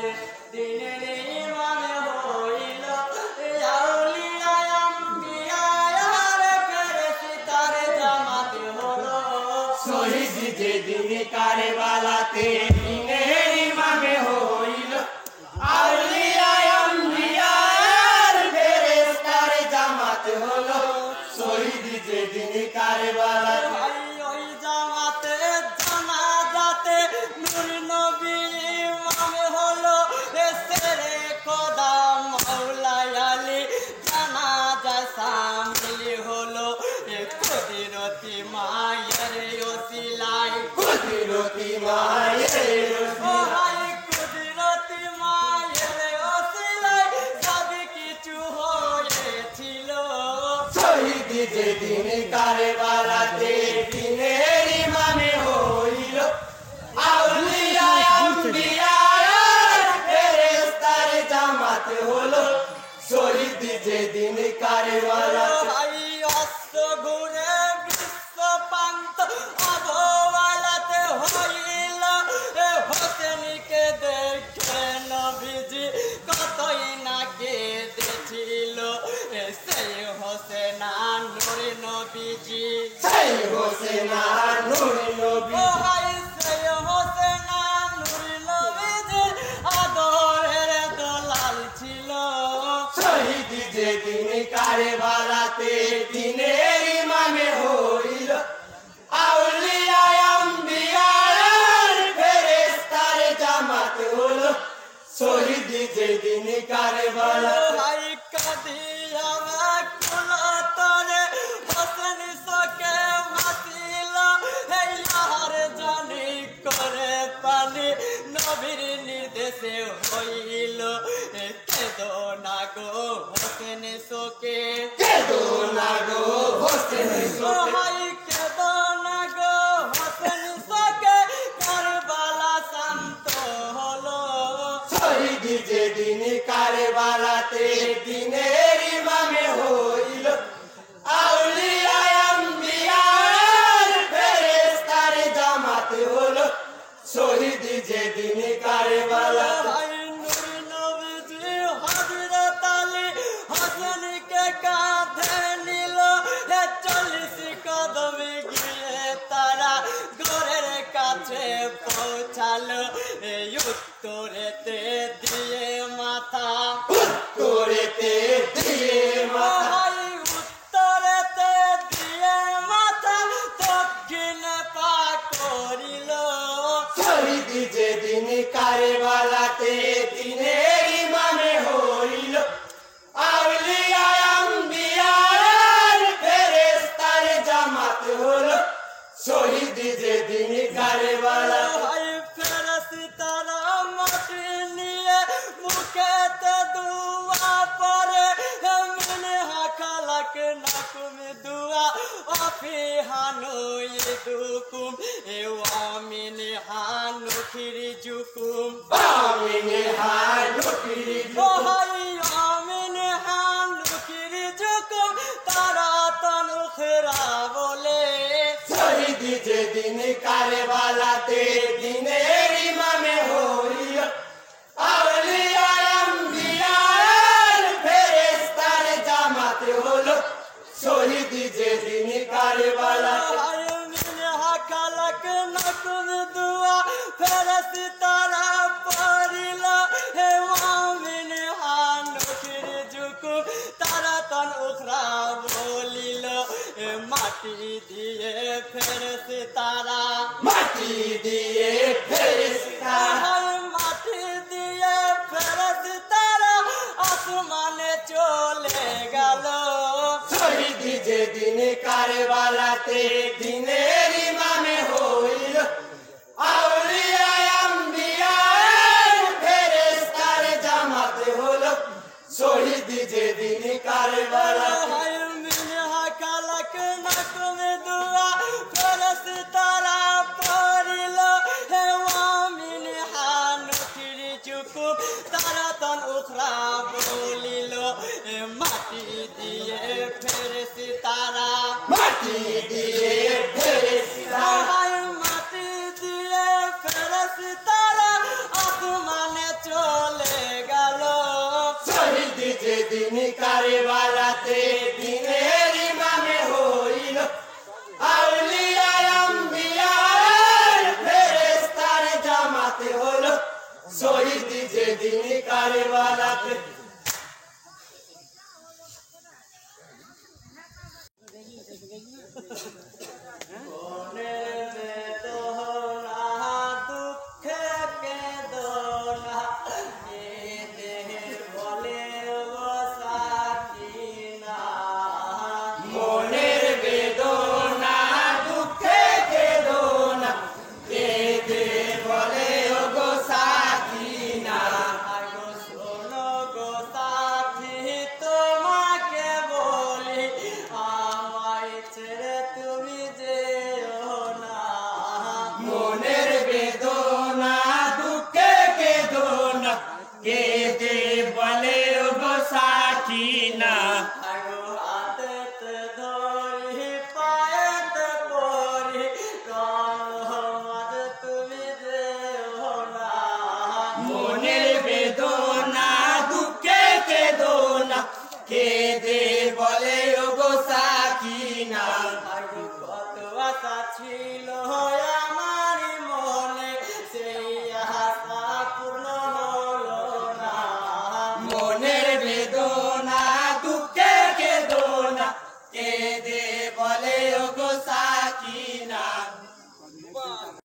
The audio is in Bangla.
বালাতে দিনের ইমামে হইল আউলিয়া আম্বিয়া আর ফেরেশতার জামাতে হলো শহীদ যেদিন কারবালাতে দিনের ইমামে হইল আউলিয়া আম্বিয়া আর ফেরেশতার জামাতে হলো শহীদ যেদিন কারবালাতে ওই জামাতে জানাজাতে নূর নবী ইমামে হলো সেরে খোদা মাওলা আলী জানাজা শামিল হলো কুদরতি মায়ের ওসিলায় কুদরতি মায়ের ওসিলায় কুদরতি মায়ের ওসিলায় সব কিছু হয়েছিল শহীদ যেদিন কারবালাতে দিনের ইমামে হইল আউলিয়া আম্বিয়া আর ফেরেশতার জামাতে হলো শহীদ যেদিন কারবালাতে অস্ত্র ঘুরে বিশ্ব প্রান্ত আবহাওয়াতে হইল হোসেনকে দেখে নবীজি কতই না কেঁদেছিল সেই হোসেন নূর নবীজি সেই হোসেন নূর নবী সেই হোসেন নূর নবীজি আদরের দলাল ছিল শহীদ যেদিন কারবালাতে দিনের ইমামে হইল আউলিয়া আম্বিয়া আর ফেরেশতার জামাতে হলো শহীদ যেদিন কারবালাতে কাদিয়া কুলতরে হোসেন সকে মাতিল ইয়ার জানি করে পানি নবীর নির্দেশে হইল কেদো না গো হোসেন সকে কেদো না গো হোসেন সকে কেদো না গো হোসেন সকে কারবালা শান্ত হলো শহীদ যেদিন কারবালাতে দিনের ইমামে হইল আউলিয়া আম্বিয়া আর ফেরেশতার জামাতে হলো শহীদ যেদিন কারবালাতে নূর নবীজি হযরত আলী হোসেনকে কাঁধে নিল 40 কদম গিয়ে তারা ঘরের কাছে পৌঁছালো উত্তরেতে দিয়ে মাথা উত্তরেতে দিয়ে মাথা উত্তরেতে দিয়ে মাথা দক্ষিণে পা করিল শহীদ যেদিন কারবালাতে দিনের ইমামে হইল আউলিয়া আম্বিয়া আর ফেরেশতার জামাতে হলো শহীদ যেদিন কারবালাতে ফেরেশতারা মাটি নিয়ে মুখেতে দুয়া পড়ে মিনে হাকালাক নাকুম দুয়া অফিহানু ইদুকুম আমিন হানু খিরজুকুম আমিন হানু খিরজুকুম আমিন হানু খিরজুকুম তারা তনুখরা বলে শহীদ যেদিন কারবালাতে দিনের ইমামে হইল আউলিয়া আম্বিয়া আর ফেরেশতার জামাতে হলো শহীদ যেদিন কারবালাতে মিনে হাকালাক নাকুম দুয়া ফেরেশতারা পড়িল আমিন হানু খিরজুকুম তারা তনুখরা বলিল মাটি দিয়ে ফেরেশতারা মাটি দিয়ে ফেরেশতারা মাটি দিয়ে ফেরেশতারা আসমানে চলে গেল শহীদ যেদিন কারবালাতে দিনের ইমামে হইল আউলিয়া আম্বিয়া আর ফেরেশতার জামাতে হলো শহীদ যেদিন কারবালাতে নাকুম দুয়া ফেরেশতারা পড়িল আমিন হানু খিরজুকুম তারা তনুখরা বলিল মাটি দিয়ে ফেরেশতারা মাটি দিয়ে ফেরেশতারা মাটি দিয়ে ফেরেশতারা আসমানে চলে কারবালাতে দিনের ইমামে হইল আউলিয়া আম্বিয়ার ফেরেশতার জামাতে হলো শহীদ যেদিন কারবালাতে। ছিল আমার মনে সেই আশা পূর্ণ হলো না মনের বেদনা দুঃখে কেদোনা কেঁদে